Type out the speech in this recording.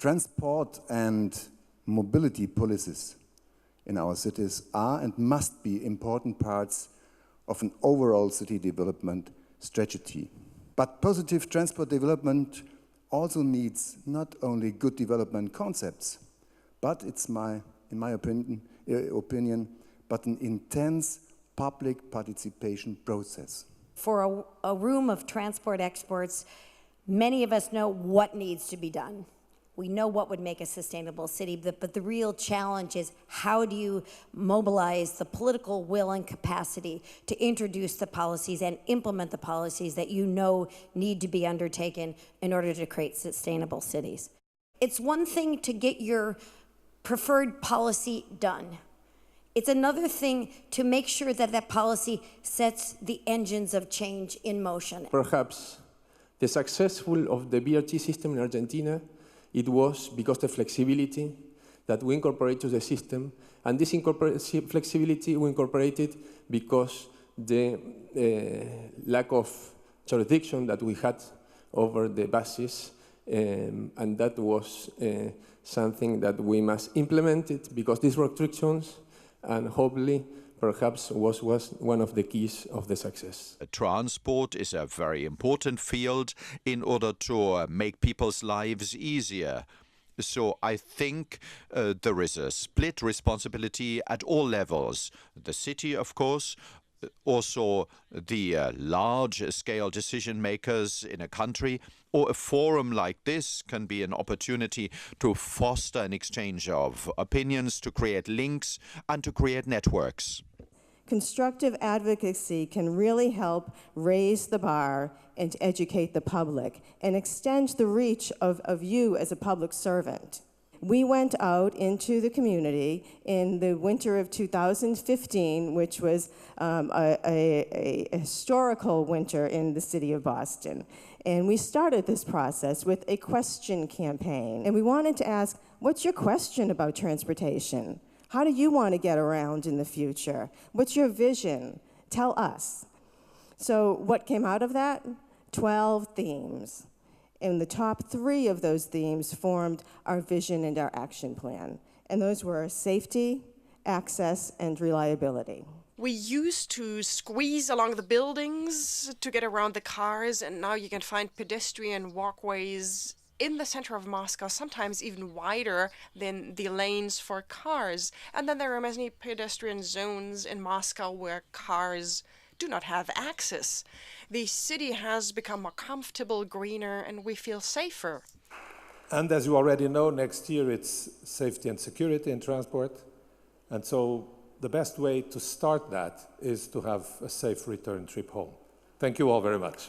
Transport and mobility policies in our cities are and must be important parts of an overall city development strategy. But positive transport development also needs not only good development concepts, but in my opinion, but an intense public participation process. For a room of transport experts, many of us know what needs to be done. We know what would make a sustainable city, but the real challenge is how do you mobilize the political will and capacity to introduce the policies and implement the policies that you know need to be undertaken in order to create sustainable cities. It's one thing to get your preferred policy done. It's another thing to make sure that that policy sets the engines of change in motion. Perhaps the success of the BRT system in Argentina, it was because the flexibility that we incorporate to the system, and this flexibility we incorporated because the lack of jurisdiction that we had over the buses, and that was something that we must implement it because these restrictions, and hopefully perhaps was one of the keys of the success. Transport is a very important field in order to make people's lives easier. So I think there is a split responsibility at all levels. The city, of course, also the large-scale decision makers in a country, or a forum like this can be an opportunity to foster an exchange of opinions, to create links, and to create networks. Constructive advocacy can really help raise the bar and educate the public and extend the reach of you as a public servant. We went out into the community in the winter of 2015, which was a historical winter in the city of Boston. And we started this process with a question campaign. And we wanted to ask, what's your question about transportation? How do you want to get around in the future? What's your vision? Tell us. So what came out of that? 12 themes. And the top 3 of those themes formed our vision and our action plan. And those were safety, access, and reliability. We used to squeeze along the buildings to get around the cars, and now you can find pedestrian walkways in the center of Moscow, sometimes even wider than the lanes for cars. And then there are many pedestrian zones in Moscow where cars do not have access. The city has become more comfortable, greener, and we feel safer. And as you already know, next year it's safety and security in transport. And so the best way to start that is to have a safe return trip home. Thank you all very much.